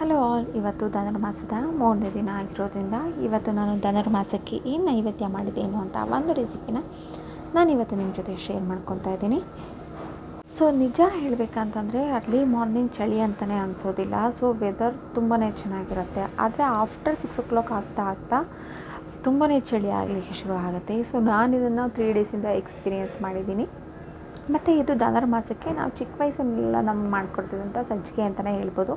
Hello all, ಇವತ್ತು ಧನುರ್ಮಾಸದ 3ನೇ ದಿನ ಆಗಿರೋದ್ರಿಂದ ಇವತ್ತು ನಾನು ಧನುರ್ಮಾಸಕ್ಕೆ ಏನು ನೈವೇದ್ಯ ಮಾಡಿದ್ದೇನು ಅಂತ ಒಂದು ರೆಸಿಪಿನ ನಾನಿವತ್ತು ನಿಮ್ಮ ಜೊತೆ ಶೇರ್ ಮಾಡ್ಕೊತಾ ಇದ್ದೀನಿ. ಸೊ ನಿಜ ಹೇಳಬೇಕಂತಂದರೆ ಅರ್ಲಿ ಮಾರ್ನಿಂಗ್ ಚಳಿ ಅಂತಲೇ ಅನಿಸೋದಿಲ್ಲ. ಸೊ ವೆದರ್ ತುಂಬಾ ಚೆನ್ನಾಗಿರುತ್ತೆ. ಆದರೆ ಆಫ್ಟರ್ 6 o'clock ಆಗ್ತಾ ತುಂಬಾ ಚಳಿ ಆಗಲಿಕ್ಕೆ ಶುರು ಆಗುತ್ತೆ. ಸೊ ನಾನು ಇದನ್ನು 3 ಡೇಸಿಂದ ಎಕ್ಸ್ಪೀರಿಯೆನ್ಸ್ ಮಾಡಿದ್ದೀನಿ. ಮತ್ತು ಇದು ಧನುರ್ಮಾಸಕ್ಕೆ ನಾವು ಚಿಕ್ಕ ವಯಸ್ಸನ್ನೆಲ್ಲ ನಮ್ಗೆ ಮಾಡ್ಕೊಡ್ತಿದ್ದಂಥ ಸಜ್ಜಿಗೆ ಅಂತಲೇ ಹೇಳ್ಬೋದು.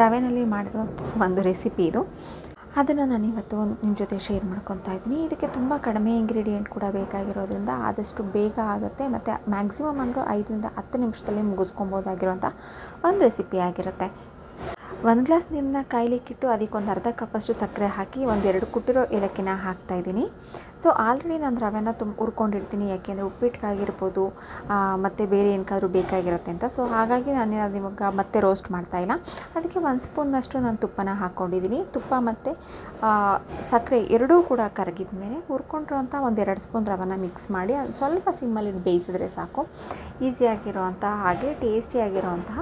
ರವೆನಲ್ಲಿ ಮಾಡಿರುವಂಥ ಒಂದು ರೆಸಿಪಿ ಇದು. ಅದನ್ನು ನಾನಿವತ್ತು ನಿಮ್ಮ ಜೊತೆ ಶೇರ್ ಮಾಡ್ಕೊತಾ ಇದ್ದೀನಿ. ಇದಕ್ಕೆ ತುಂಬ ಕಡಿಮೆ ಇಂಗ್ರೀಡಿಯೆಂಟ್ ಕೂಡ ಬೇಕಾಗಿರೋದ್ರಿಂದ ಆದಷ್ಟು ಬೇಗ ಆಗುತ್ತೆ ಮತ್ತು ಮ್ಯಾಕ್ಸಿಮಮ್ ಅಂದರೂ 5ರಿಂದ 10 ನಿಮಿಷದಲ್ಲಿ ಮುಗಿಸ್ಕೊಬೋದಾಗಿರುವಂಥ ಒಂದು ರೆಸಿಪಿ ಆಗಿರುತ್ತೆ. 1 ಗ್ಲಾಸ್ ನೀರನ್ನ ಕಾಯ್ಲಿಕ್ಕಿಟ್ಟು ಅದಕ್ಕೊಂದು ಅರ್ಧ ಕಪ್ಪಷ್ಟು ಸಕ್ಕರೆ ಹಾಕಿ 1-2 ಕುಟ್ಟಿರೋ ಏಲಕ್ಕಿನ ಹಾಕ್ತಾಯಿದ್ದೀನಿ. ಸೊ ಆಲ್ರೆಡಿ ನಾನು ರವೆನ ಹುರ್ಕೊಂಡಿರ್ತೀನಿ, ಯಾಕೆಂದರೆ ಉಪ್ಪಿಟ್ಟಿಗಾಗಿರ್ಬೋದು ಮತ್ತು ಬೇರೆ ಏನಕ್ಕಾದ್ರೂ ಬೇಕಾಗಿರುತ್ತೆ ಅಂತ. ಸೊ ಹಾಗಾಗಿ ನಾನು ಅದು ಇವಾಗ ಮತ್ತೆ ರೋಸ್ಟ್ ಮಾಡ್ತಾಯಿಲ್ಲ. ಅದಕ್ಕೆ 1 ಸ್ಪೂನ್ನಷ್ಟು ನಾನು ತುಪ್ಪನ ಹಾಕ್ಕೊಂಡಿದ್ದೀನಿ. ತುಪ್ಪ ಮತ್ತು ಸಕ್ಕರೆ ಎರಡೂ ಕೂಡ ಕರಗಿದ ಮೇಲೆ ಹುರ್ಕೊಂಡಿರೋಂಥ 1-2 ಸ್ಪೂನ್ ರವೆನ ಮಿಕ್ಸ್ ಮಾಡಿ ಅದು ಸ್ವಲ್ಪ ಸಿಮ್ಮಲ್ಲಿ ಬೇಯಿಸಿದ್ರೆ ಸಾಕು. ಈಸಿಯಾಗಿರೋವಂತಹ ಹಾಗೆ ಟೇಸ್ಟಿಯಾಗಿರೋವಂತಹ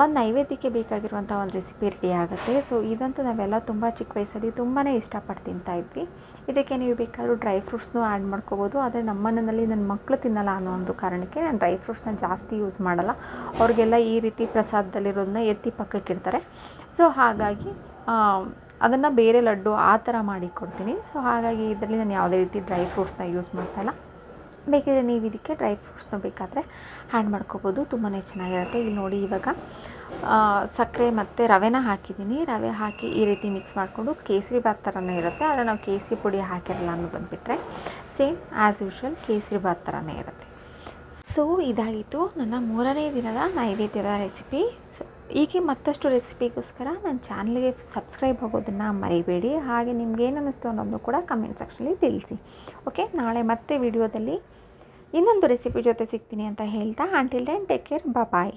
ಒಂದು ನೈವೇದ್ಯಕ್ಕೆ ಬೇಕಾಗಿರುವಂಥ ಒಂದು ರೆಸಿಪಿ ರೆಡಿ ಆಗುತ್ತೆ. ಸೊ ಇದಂತೂ ನಾವೆಲ್ಲ ತುಂಬ ಚಿಕ್ಕ ವಯಸ್ಸಲ್ಲಿ ತುಂಬಾ ಇಷ್ಟಪಟ್ಟು ತಿಂತಾಯಿದ್ವಿ. ಇದಕ್ಕೆ ನೀವು ಬೇಕಾದ್ರೂ ಡ್ರೈ ಫ್ರೂಟ್ಸ್ನೂ ಆ್ಯಡ್ ಮಾಡ್ಕೋಬೋದು. ಆದರೆ ನಮ್ಮ ಮನೆಯಲ್ಲಿ ನನ್ನ ಮಕ್ಕಳು ತಿನ್ನಲ್ಲ ಅನ್ನೋ ಒಂದು ಕಾರಣಕ್ಕೆ ನಾನು ಡ್ರೈ ಫ್ರೂಟ್ಸ್ನ ಜಾಸ್ತಿ ಯೂಸ್ ಮಾಡಲ್ಲ. ಅವ್ರಿಗೆಲ್ಲ ಈ ರೀತಿ ಪ್ರಸಾದದಲ್ಲಿರೋದನ್ನ ಎತ್ತಿ ಪಕ್ಕಕ್ಕೆ ಇಡ್ತಾರೆ. ಸೊ ಹಾಗಾಗಿ ಅದನ್ನು ಬೇರೆ ಲಡ್ಡು ಆ ಥರ ಮಾಡಿ ಕೊಡ್ತೀನಿ. ಸೊ ಹಾಗಾಗಿ ಇದರಲ್ಲಿ ನಾನು ಯಾವುದೇ ರೀತಿ ಡ್ರೈ ಫ್ರೂಟ್ಸ್ನ ಯೂಸ್ ಮಾಡ್ತಾಯಿಲ್ಲ. ಬೇಕಿದ್ರೆ ನೀವು ಇದಕ್ಕೆ ಡ್ರೈ ಫ್ರೂಟ್ಸ್ನ ಬೇಕಾದರೆ ಆ್ಯಡ್ ಮಾಡ್ಕೋಬೋದು, ತುಂಬಾ ಚೆನ್ನಾಗಿರುತ್ತೆ. ಇಲ್ಲಿ ನೋಡಿ, ಇವಾಗ ಸಕ್ಕರೆ ಮತ್ತು ರವೆನ ಹಾಕಿದ್ದೀನಿ. ರವೆ ಹಾಕಿ ಈ ರೀತಿ ಮಿಕ್ಸ್ ಮಾಡಿಕೊಂಡು ಕೇಸರಿ ಬಾತ್ ಥರನೇ ಇರುತ್ತೆ. ಆದರೆ ನಾವು ಕೇಸರಿ ಪುಡಿ ಹಾಕಿರಲ್ಲ ಅನ್ನೋದನ್ನು ಬಿಟ್ಟರೆ same as usual kesari bath ಥರನೇ ಇರುತ್ತೆ. ಸೊ ಇದಾಗಿತ್ತು ನನ್ನ 3ನೇ ದಿನದ ನೈವೇದ್ಯದ ರೆಸಿಪಿ. ಹೀಗೆ ಮತ್ತಷ್ಟು ರೆಸಿಪಿಗೋಸ್ಕರ ನನ್ನ ಚಾನಲ್ಗೆ ಸಬ್ಸ್ಕ್ರೈಬ್ ಆಗೋದನ್ನು ಮರಿಬೇಡಿ. ಹಾಗೆ ನಿಮ್ಗೇನು ಅನ್ನಿಸ್ತು ಅನ್ನೋದನ್ನು ಕೂಡ ಕಮೆಂಟ್ ಸೆಕ್ಷನಲ್ಲಿ ತಿಳಿಸಿ. ಓಕೆ, ನಾಳೆ ಮತ್ತೆ ವಿಡಿಯೋದಲ್ಲಿ ಇನ್ನೊಂದು ರೆಸಿಪಿ ಜೊತೆ ಸಿಗ್ತೀನಿ ಅಂತ ಹೇಳ್ತಾ, ಅಂಟಿಲ್ ದೆನ್ ಟೇಕ್ ಕೇರ್, ಬಾಯ್.